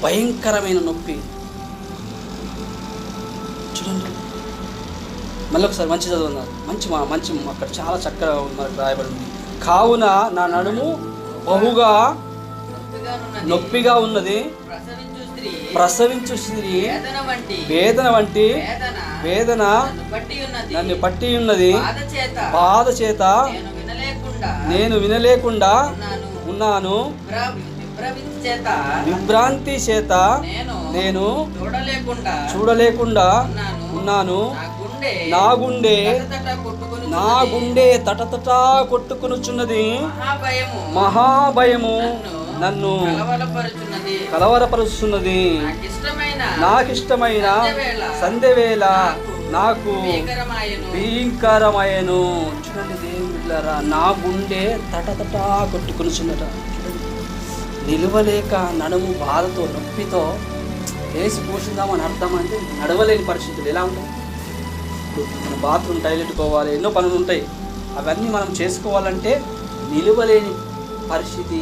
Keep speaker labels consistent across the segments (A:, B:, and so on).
A: భయంకరమైన నొప్పి. చూడండి మళ్ళీ ఒకసారి మంచి చదువున్నారు, మంచి అక్కడ చాలా చక్కగా మనకు రాయబడింది. కావున నా నడుము బహుగా నొప్పిగా ఉన్నది, ప్రసవించు స్త్రీ వేదన వంటి వేదన నన్ను పట్టి ఉన్నది, బాధ చేత నేను వినలేకుండా ఉన్నాను, విభ్రాంతి చేత నేను చూడలేకుండా ఉన్నాను. నా గుండె తటతట కొట్టుకొనుచున్నది, మహాభయము నన్ను కలవరపరుస్తున్నది. నాకిష్టమైన సంధ్యవేళ నాకు భీకరమాయను. చూడండి దేవుళ్ళారా, నా గుండె తటతట కొట్టుకొనుచున్నట. నిలవలేక నడుము బాధతో నొప్పితో వేసి పోషిందామని అర్థం అంటే నడవలేని పరిస్థితులు ఎలా ఉంటాయి. ఇప్పుడు మన బాత్రూమ్ టాయిలెట్ పోవాలి, ఎన్నో పనులు ఉంటాయి, అవన్నీ మనం చేసుకోవాలంటే నిలవలేని పరిస్థితి,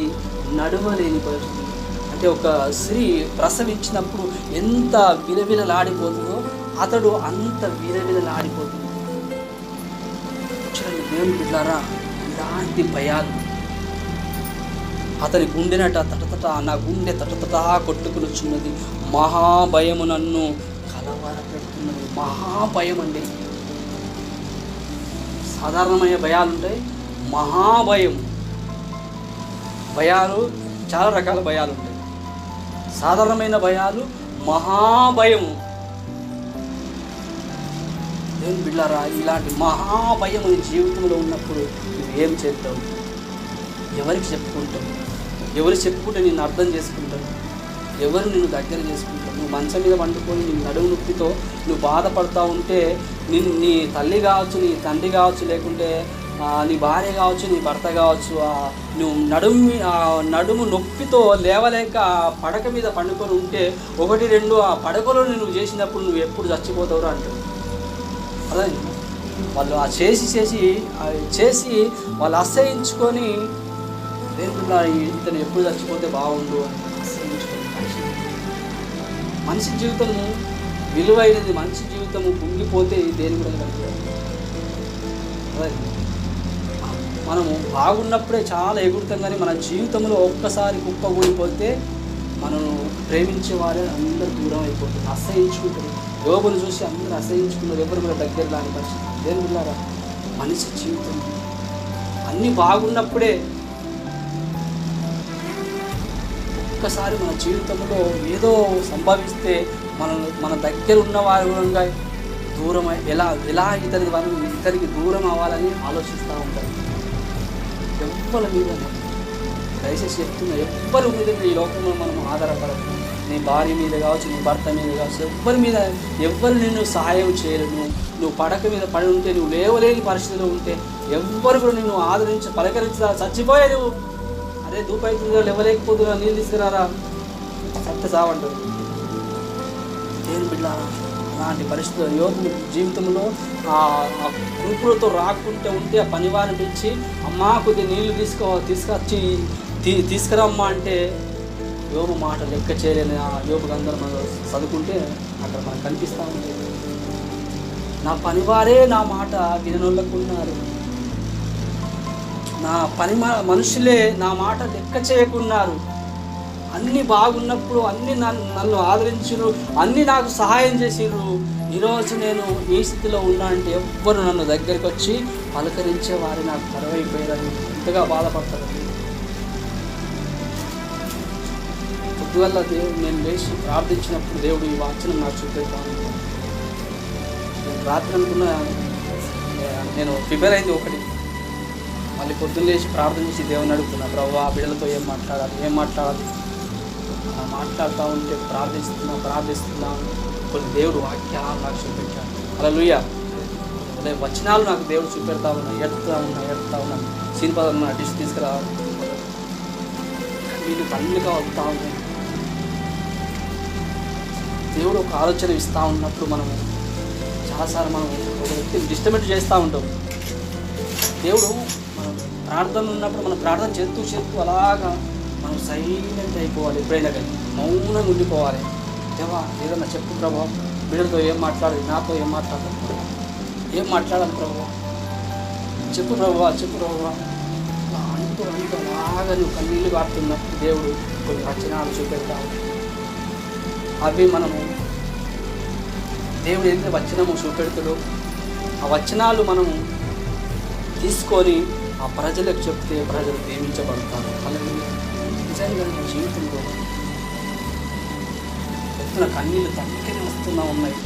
A: నడవలేని పరిస్థితి. అంటే ఒక స్త్రీ ప్రసవించినప్పుడు ఎంత విలవిలలాడిపోతుందో అతడు అంత విలవిలలాడిపోతుంది. చూడండి దేవుని బిడ్డలారా, ఇలాంటి భయాలు అతని గుండెనట తటతట, నా గుండె తటతట కొట్టుకునిచున్నది, మహాభయము నన్ను కలవరపెడుతున్నది. మహాభయం అండి. సాధారణమైన భయాలు ఉంటాయి, మహాభయం. భయాలు చాలా రకాల భయాలు ఉంటాయి. సాధారణమైన భయాలు, మహాభయము. దేవుని బిడ్డలారా, ఇలాంటి మహాభయం నీ జీవితంలో ఉన్నప్పుడు నువ్వు ఏం చేస్తావు? ఎవరికి చెప్పుకుంటావు? ఎవరు చెప్పుకుంటే నిన్ను అర్థం చేసుకుంటావు? ఎవరు నిన్ను దగ్గర చేసుకుంటావు? నువ్వు మంచం మీద పండుకొని నీ నడుము నొప్పితో నువ్వు బాధపడతా ఉంటే నీ తల్లి కావచ్చు, నీ తండ్రి కావచ్చు, లేకుంటే నీ భార్య కావచ్చు, నీ భర్త కావచ్చు, నువ్వు నడుము నొప్పితో లేవలేక పడక మీద పండుకొని ఉంటే 1-2 ఆ పడకలో నువ్వు చేసినప్పుడు నువ్వు ఎప్పుడు చచ్చిపోతావురా అంటావు. అదే వాళ్ళు ఆ చేసి వాళ్ళు అసహించుకొని దేవుడా ఇతను ఎప్పుడు చచ్చిపోతే బాగుండు అని అసహించుకొని. మనిషి జీవితము విలువైనది, మనిషి జీవితము కుంగిపోతే దేని కూడా కనిపించదు. అదే మనము బాగున్నప్పుడే చాలా ఎగురుతాం, కానీ మన జీవితంలో ఒక్కసారి కుప్పకూలిపోతే మనం ప్రేమించే వారే అందరూ దూరం అయిపోతుంది, అసహించుకుంటారు. యోబును చూసి అందరూ అసహించుకున్నారు, ఎవరు కూడా దగ్గర రాని పరిస్థితి. దేవుళ్ళారా, మనిషి జీవితం అన్నీ బాగున్నప్పుడే ఒక్కసారి మన జీవితంలో ఏదో సంభవిస్తే మన దగ్గర ఉన్న వారి గుణంగా దూరం ఎలా ఇతనికి దూరం అవ్వాలని ఆలోచిస్తూ ఉంటారు. ఎవ్వరి మీద దయచేసి చెప్తున్నా, ఎవ్వరి మీద ఈ లోకంలో మనం ఆధారపడదు. నీ భార్య మీద కావచ్చు, నీ భర్త మీద కావచ్చు, ఎవ్వరు నిన్ను సహాయం చేయలేను. నువ్వు పడక మీద పడి ఉంటే, నువ్వు లేవలేని పరిస్థితిలో ఉంటే ఎవ్వరు కూడా నిన్ను ఆదరించి పలకరించా. చచ్చిపోయే నువ్వు, అరే దూపైతుందో లేవలేకపోతున్నా, నీళ్ళు తీసుకురారా, సత్య సావంటారు. దేని బిడ్డారా, అలాంటి పరిస్థితులు యోబు జీవితంలో ఆ కురుపులతో రాకుంటే ఉంటే ఆ పనివారిని పిలిచి, అమ్మా కొద్దిగా నీళ్లు తీసుకొచ్చి తీసుకురమ్మా అంటే యోబు మాట లెక్క చేయలేని ఆ యోబు గ్రంథం మనం చదువుకుంటే అక్కడ మనకు కనిపిస్తూ ఉంది. నా పనివారే నా మాట విననొల్లకున్నారు, నా మనుషులే నా మాట లెక్క చేయకున్నారు. అన్నీ బాగున్నప్పుడు అన్నీ నన్ను ఆదరించరు, అన్నీ నాకు సహాయం చేసిర్రు. ఈరోజు నేను ఈ స్థితిలో ఉన్నా అంటే ఎవ్వరు నన్ను దగ్గరికి వచ్చి పలకరించే వారు నాకు కరువైపోయారని ఎంతగా బాధపడతారండి. పొద్దువల్ల నేను లేచి ప్రార్థించినప్పుడు దేవుడు ఈ వాక్యం నాకు చూపెడతాను. నేను రాత్రి అనుకున్న, నేను ప్రిపేర్ అయింది ఒకటి, మళ్ళీ పొద్దున్న లేచి ప్రార్థన చేసి దేవుని అడుగుతున్నా, ప్రభు ఆ బిడ్డలతో ఏం మాట్లాడాలి మాట్లాడుతూ ఉంటే ప్రార్థిస్తున్నా కొన్ని దేవుడు వాక్యాలు నాకు చూపించాడు. హల్లెలూయా. అదే వచనాలు నాకు దేవుడు చూపెడతా ఎడుతా ఉన్నాను. సీనిపదం నా డిష్ తీసుకురావాలి, వీళ్ళు కళ్ళుగా వస్తూ ఉన్నాయి. దేవుడు ఒక ఆలోచన ఇస్తూ ఉన్నప్పుడు మనము చాలాసార్లు మనం ఒక వ్యక్తిని డిస్టర్బెంట్ చేస్తూ ఉంటాం. దేవుడు మనం ప్రార్థన ఉన్నప్పుడు మనం ప్రార్థన చేస్తూ అలాగా మనం సైలెంట్ అయిపోవాలి. ఎప్పుడైనా కానీ మౌనంగా ఉండిపోవాలి. దేవా ఏదన్నా చెప్పు ప్రభావ, బిడ్డలతో ఏం మాట్లాడాలి, నాతో ఏం మాట్లాడాలి, ఏం మాట్లాడాలి ప్రభావ, చెప్పు ప్రభావ, చెప్పు ప్రభావ అంటూ అలాగా నువ్వు కన్నీళ్ళు కారుతున్నప్పుడు దేవుడు కొన్ని వచనాలు చూపెడతావు. అవి మనము దేవుడు ఏదైతే వచనము చూపెడతాడో ఆ వచనాలు మనము తీసుకొని ఆ ప్రజలకు చెప్తే ప్రజలు దీవించబడతారు. అలాగే నిజంగా నా జీవితంలో ఎత్తున కన్నీళ్ళు తగ్గినే వస్తున్నా ఉన్నాయి.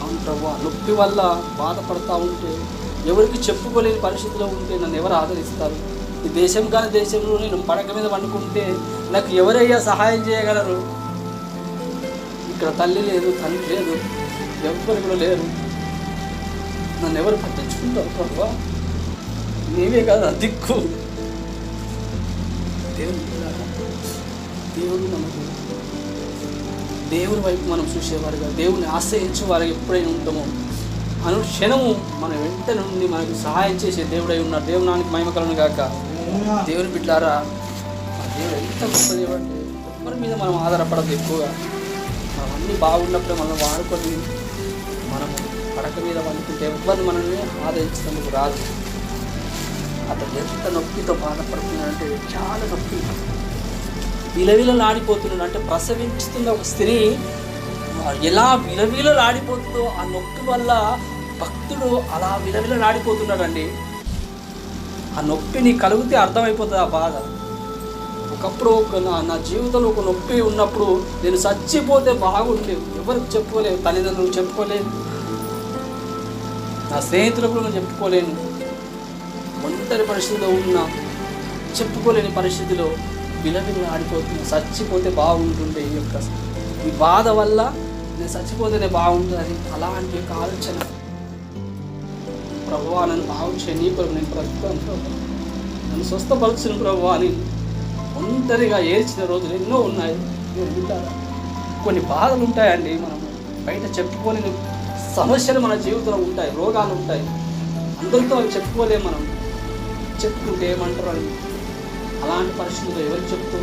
A: అవును ప్రభు, నొప్పి వల్ల బాధపడతా ఉంటే, ఎవరికి చెప్పుకోలేని పరిస్థితిలో ఉంటే నన్ను ఎవరు ఆదరిస్తారు? ఈ దేశం కానీ దేశంలో నేను పడక మీద వండుకుంటే నాకు ఎవరయ్యా సహాయం చేయగలరు? ఇక్కడ తల్లి లేదు, తండ్రి లేదు, ఎవరు కూడా లేరు. నన్ను ఎవరు పట్టించుకుంటారు ప్రభు? నీవే కదా దిక్కు. దేవుడు మనకు దేవుని వైపు మనం చూసేవారుగా, దేవుని ఆశ్రయించేవారుగా ఎప్పుడైనా ఉంటామో అనుక్షణము మన వెంట నుండి మనకు సహాయం చేసే దేవుడై ఉన్నారు. దేవునానికి మహిమ కలుగును గాక. దేవుని బిడ్డలారా, దేవుడు ఎంత గొప్ప దేవుడు అంటే ఎవరి మీద మనం ఆధారపడదు ఎక్కువగా. మనం అన్నీ బాగున్నప్పుడే మనం వాడుకొని మనము పడక మీద వండుకుంటే ఎవరిని మనల్ని ఆదరించినందుకు రాదు. అతను ఎంత నొప్పితో బాధపడుతున్నాడంటే చాలా నొప్పి, విలవిలలాడిపోతున్నాడు. అంటే ప్రసవించుతున్న ఒక స్త్రీ ఎలా విలవిలలాడిపోతుందో ఆ నొప్పి వల్ల భక్తుడు అలా విలవిలలాడిపోతున్నాడండి. ఆ నొప్పి నీకు కలిగితే అర్థమైపోతుంది ఆ బాధ. ఒకప్పుడు నా జీవితంలో ఒక నొప్పి ఉన్నప్పుడు నేను చచ్చిపోతే బాగుండేది. ఎవరికి చెప్పుకోలేను, తల్లిదండ్రులకు చెప్పుకోలేను, నా స్నేహితులకు నేను చెప్పుకోలేను. ఒంటరి పరిస్థితిలో ఉన్న చెప్పుకోలేని పరిస్థితిలో విలవిల ఆడిపోతున్నా. చచ్చిపోతే బాగుంటుండే, ఈ బాధ వల్ల నేను చచ్చిపోతేనే బాగుంటుంది అలాంటి యొక్క ఆలోచన. ప్రభువా నన్ను బాగు చేయి, నీ కొరకు నేను బ్రతుకుతాను ప్రభు, నన్ను స్వస్థపరచిన ప్రభువా అని ఒంటరిగా ఏడ్చిన రోజులు ఎన్నో ఉన్నాయి. కొన్ని బాధలు ఉంటాయండి, మనం బయట చెప్పుకోని సమస్యలు మన జీవితంలో ఉంటాయి, రోగాలు ఉంటాయి. అందరితో అవి చెప్పుకోలేము. మనం చెప్పుకుంటే ఏమంటారు అని. అలాంటి పరిస్థితుల్లో ఎవరికి చెప్తూ?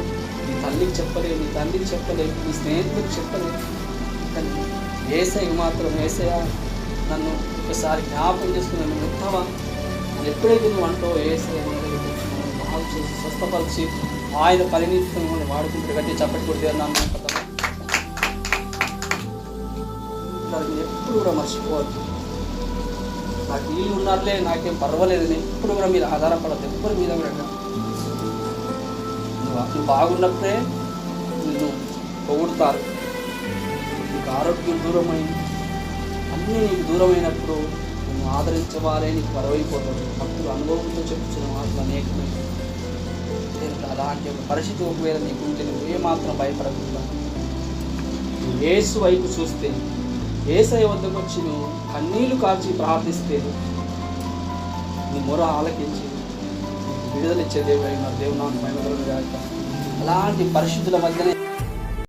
A: నీ తల్లికి చెప్పలేవు, నీ తండ్రికి చెప్పలేవు, నీ స్నేహితులకు చెప్పలేవు. కానీ యేసయ్యకు మాత్రం, యేసయ్య నన్ను ఒకసారి జ్ఞాపకం చేసుకుని నన్ను ఎత్తావా అని ఎప్పుడైతే నువ్వు అంటావో యేసయ్య బాగు చేసి స్వస్థపరిచి ఆయన పరిణితి వాడుకుంటారు. గట్టి చప్పటి కొడితే అన్నాను. ఎప్పుడు కూడా మర్చిపోవద్దు. నాకు వీళ్ళు ఉన్నారులే, నాకేం పర్వాలేదు, నేను ఎప్పుడు కూడా మీరు ఆధారపడద్దు. ఎప్పుడు మీద కూడా నువ్వు బాగున్నప్పుడే నిన్ను పొగుడుతారు. నీకు ఆరోగ్యం దూరమైంది, అన్నీ నీకు దూరమైనప్పుడు నువ్వు ఆదరించవాలే నీకు పరవైపోతాడు. భక్తులు అనుభవంతో చెప్పుచిన మాటలు అనేకమైన. అలాంటి ఒక పరిస్థితి ఒకవేళ నీకుంటే నువ్వు ఏమాత్రం భయపడకుండా నువ్వు యేసు వైపు చూస్తే, యేసయ్య వద్దకు వచ్చి నువ్వు కన్నీళ్లు కార్చి ప్రార్థిస్తే నీ మొర ఆలకించి విడుదల ఇచ్చే దేవుడు అయిన దేవుడు నాకు మహిమ కలుగును గాక. అలాంటి పరిస్థితుల మధ్యనే